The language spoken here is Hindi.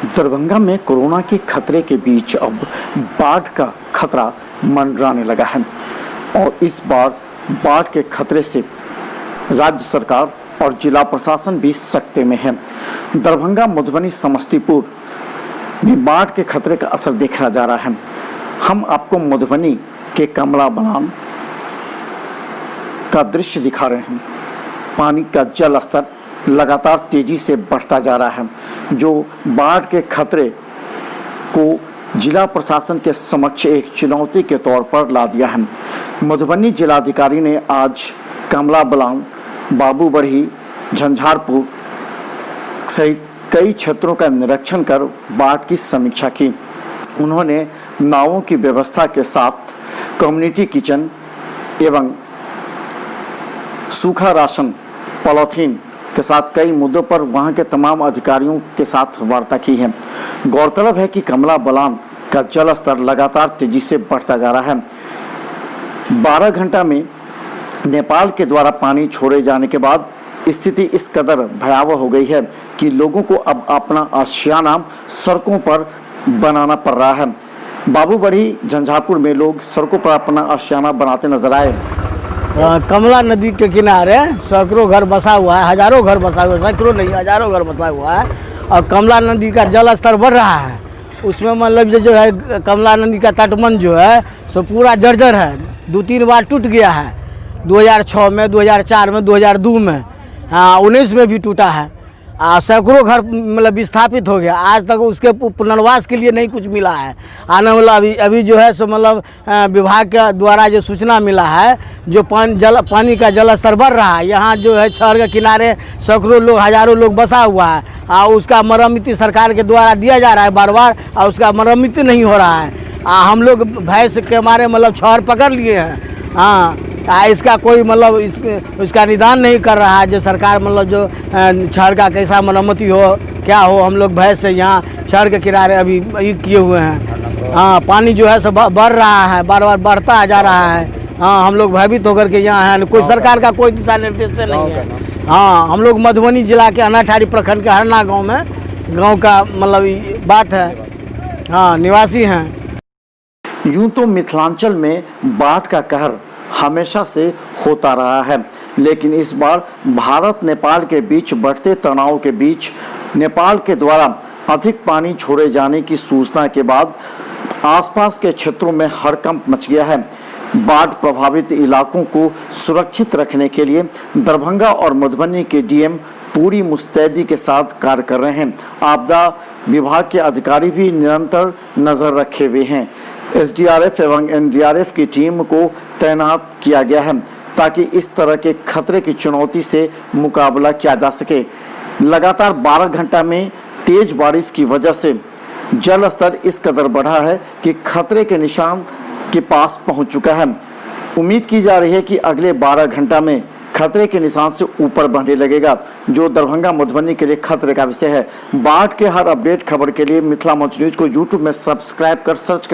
दरभंगा में कोरोना के खतरे के बीच अब बाढ़ का खतरा मंडराने लगा है और इस बार बाढ़ के खतरे से राज्य सरकार और जिला प्रशासन भी सकते में है। दरभंगा, मधुबनी, समस्तीपुर में बाढ़ के खतरे का असर देखा जा रहा है। हम आपको मधुबनी के कमला बलान का दृश्य दिखा रहे हैं। पानी का जल स्तर लगातार तेजी से बढ़ता जा रहा है, जो बाढ़ के खतरे को जिला प्रशासन के समक्ष एक चुनौती के तौर पर ला दिया है। मधुबनी जिलाधिकारी ने आज कमला बलान, बाबूबढ़ी, झंझारपुर सहित कई क्षेत्रों का निरीक्षण कर बाढ़ की समीक्षा की। उन्होंने नावों की व्यवस्था के साथ कम्युनिटी किचन एवं सूखा राशन, पॉलीथीन के साथ कई मुद्दों पर वहां के तमाम अधिकारियों के साथ वार्ता की है। गौरतलब है कि कमला बलान का जल स्तर लगातार तेजी से बढ़ता जा रहा है। 12 घंटा में नेपाल के द्वारा पानी छोड़े जाने के बाद स्थिति इस कदर भयावह हो गई है कि लोगों को अब अपना आशियाना सड़कों पर बनाना पड़ रहा है। बाबूबढ़ी, झंझारपुर में लोग सड़कों पर अपना आशियाना बनाते नजर आए। कमला नदी के किनारे सैकड़ों घर बसा हुआ है, हजारों घर बसा हुआ है, सैकड़ों नहीं हजारों घर बसा हुआ है और कमला नदी का जल स्तर बढ़ रहा है। उसमें मतलब जो है कमला नदी का तटबंध जो है सो पूरा जर्जर है, 2-3 बार टूट गया है। 2006 में, 2004 में, 2002 में, 19 में भी टूटा है। सैकड़ों घर मतलब विस्थापित हो गया। आज तक उसके पुनर्वास के लिए नहीं कुछ मिला है। आने वाला अभी जो है सो मतलब विभाग के द्वारा जो सूचना मिला है, जो पानी का जल स्तर बढ़ रहा है। यहाँ जो है शहर के किनारे सैकड़ों लोग, हजारों लोग बसा हुआ है और उसका मरम्मती सरकार के द्वारा दिया जा रहा है बार बार और उसका मरम्मती नहीं हो रहा है। हम लोग भैंस के मारे मतलब छहर पकड़ लिए हैं। इसका कोई मतलब इसका निदान नहीं कर रहा है जो सरकार, मतलब जो छहर का कैसा मरम्मती हो, क्या हो। हम लोग भैंस से यहाँ छहर के किनारे अभी किए हुए हैं। पानी जो है सब बढ़ रहा है, बार बार बढ़ता जा रहा है। हम लोग भयभीत होकर के यहाँ हैं। कोई सरकार का कोई दिशा निर्देश से नहीं है। हम लोग मधुबनी जिला के अनाठारी प्रखंड के हरना गाँव का मतलब बात है। निवासी हैं। यूं तो मिथिलांचल में बाढ़ का कहर हमेशा से होता रहा है, लेकिन इस बार भारत नेपाल के बीच बढ़ते तनाव के बीच नेपाल के द्वारा अधिक पानी छोड़े जाने की सूचना के बाद आसपास के क्षेत्रों में हड़कंप मच गया है। बाढ़ प्रभावित इलाकों को सुरक्षित रखने के लिए दरभंगा और मधुबनी के डीएम पूरी मुस्तैदी के साथ कार्य कर रहे हैं। आपदा विभाग के अधिकारी भी निरंतर नजर रखे हुए हैं। एसडीआरएफ एवं एनडीआरएफ की टीम को तैनात किया गया है ताकि इस तरह के खतरे की चुनौती से मुकाबला किया जा सके। लगातार 12 घंटा में तेज बारिश की वजह से जल स्तर इस कदर बढ़ा है कि खतरे के निशान के पास पहुंच चुका है। उम्मीद की जा रही है कि अगले 12 घंटा में खतरे के निशान से ऊपर बढ़ने लगेगा, जो दरभंगा, मधुबनी के लिए खतरे का विषय है। बाढ़ के हर अपडेट खबर के लिए मिथिला मंच न्यूज को यूट्यूब में सब्सक्राइब कर सर्च कर